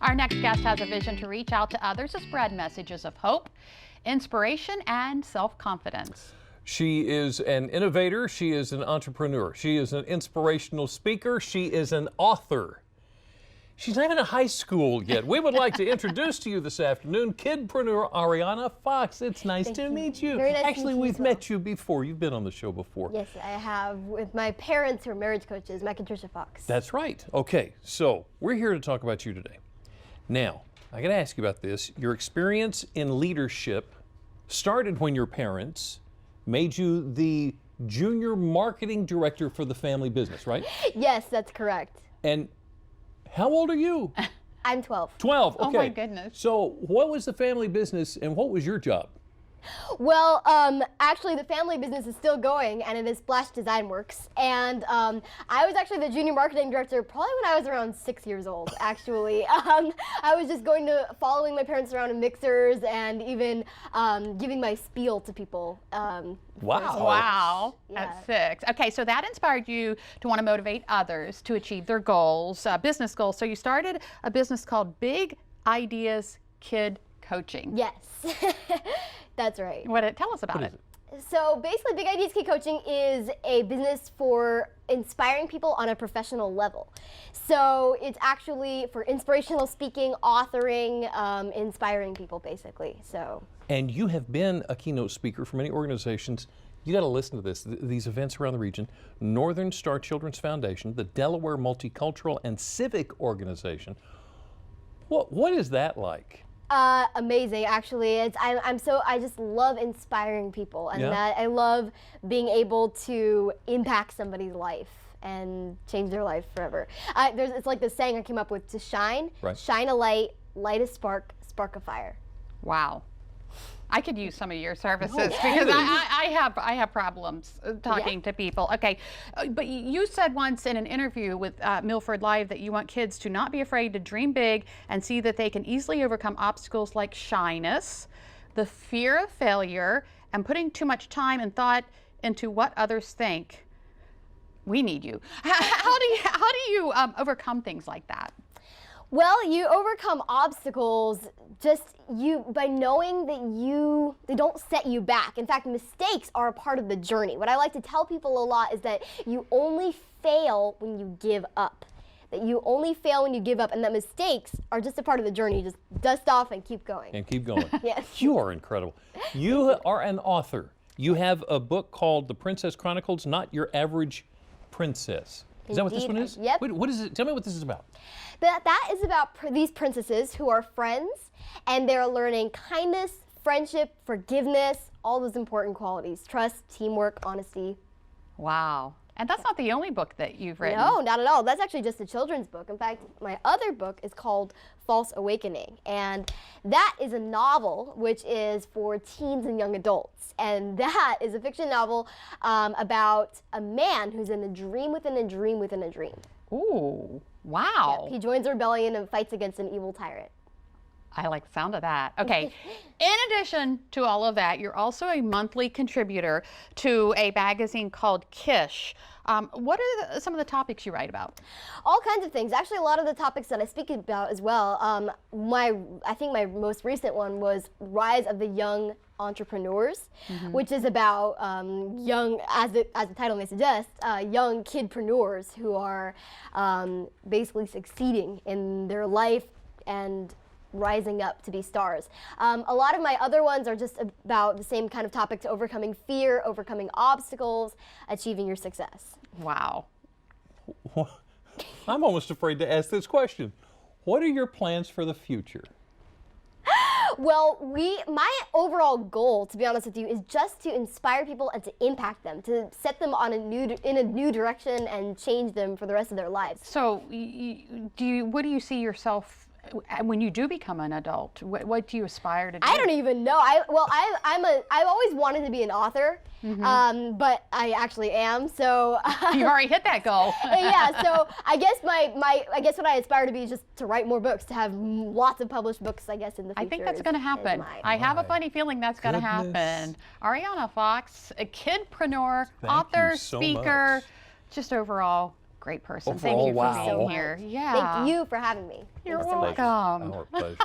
Our next guest has a vision to reach out to others to spread messages of hope, inspiration, and self-confidence. She is an innovator. She is an entrepreneur. She is an inspirational speaker. She is an author. She's not even in high school yet. We would like to introduce to you this afternoon kidpreneur Arianna Fox. It's nice to meet you. Very nice Actually, to meet you we've as well. met you before. You've been on the show before. Yes, I have, with my parents who are marriage coaches, Mike and Tricia Fox. That's right. Okay, so we're here to talk about you today. Now, I got to ask you about this. Your experience in leadership started when your parents made you the junior marketing director for the family business, right? Yes, that's correct. And how old are you? I'm 12. 12, okay. Oh my goodness. So what was the family business and what was your job? Well, actually the family business is still going, and it is Splash Design Works. And I was actually the junior marketing director probably when I was around 6 years old, actually. I was just following my parents around in mixers and even giving my spiel to people. Wow. Wow, Yeah. at 6. Okay, so that inspired you to want to motivate others to achieve their goals, business goals. So you started a business called Big Ideas Kid Coaching. Yes, that's right. Tell us about What is it. So basically, Big Ideas Kid Coaching is a business for inspiring people on a professional level. So it's actually for inspirational speaking, authoring, inspiring people basically. So. And you have been a keynote speaker for many organizations. You got to listen to this. These events around the region: Northern Star Children's Foundation, the Delaware Multicultural and Civic Organization. What is that like? Amazing, actually. I just love inspiring people, and Yeah. that I love being able to impact somebody's life and change their life forever. It's like the saying I came up with: to shine, Right. shine a light, light a spark, spark a fire. Wow. I could use some of your services Oh, because please. I have problems talking to people. Okay, but you said once in an interview with Milford Live that you want kids to not be afraid to dream big and see that they can easily overcome obstacles like shyness, the fear of failure, and putting too much time and thought into what others think. We need you. How do you overcome things like that? Well, you overcome obstacles by knowing that they don't set you back. In fact, mistakes are a part of the journey. What I like to tell people a lot is that you only fail when you give up. That you only fail when you give up, and that mistakes are just a part of the journey. Just dust off and keep going. And keep going. Yes. You are incredible. You are an author. You have a book called The Princess Chronicles, Not Your Average Princess. Is that what this Indeed. one is? Yep. What is it? Tell me what this is about. That is about these princesses who are friends, and they're learning kindness, friendship, forgiveness, all those important qualities: trust, teamwork, honesty. Wow. And that's not the only book that you've written. No, not at all. That's actually just a children's book. In fact, my other book is called False Awakening, and that is a novel which is for teens and young adults. And that is a fiction novel about a man who's in a dream within a dream within a dream. Ooh, wow. Yep, he joins a rebellion and fights against an evil tyrant. I like the sound of that. Okay. In addition to all of that, you're also a monthly contributor to a magazine called Kish. What are some of the topics you write about? All kinds of things. Actually, a lot of the topics that I speak about as well. I think my most recent one was Rise of the Young Entrepreneurs, which is about young, as the title may suggest, young kidpreneurs who are basically succeeding in their life and rising up to be stars. A lot of my other ones are just about the same kind of topics: overcoming fear, overcoming obstacles, achieving your success. Wow. I'm almost afraid to ask this question. What are your plans for the future? Well, my overall goal, to be honest with you, is just to inspire people and to impact them, to set them on in a new direction and change them for the rest of their lives. So, what do you see yourself when you do become an adult? What do you aspire to do? I don't even know. I've always wanted to be an author, but I actually am. So You already hit that goal. yeah. So I guess what I aspire to be is just to write more books, to have lots of published books. I guess in the future. I think that's going to happen. I have a funny feeling that's going to happen. Arianna Fox, a kidpreneur, Thank author, you so speaker, much. just overall great person. Overall, Thank you for wow. being here. Yeah. Thank you for having me. You're Thank you so much. welcome. Our pleasure.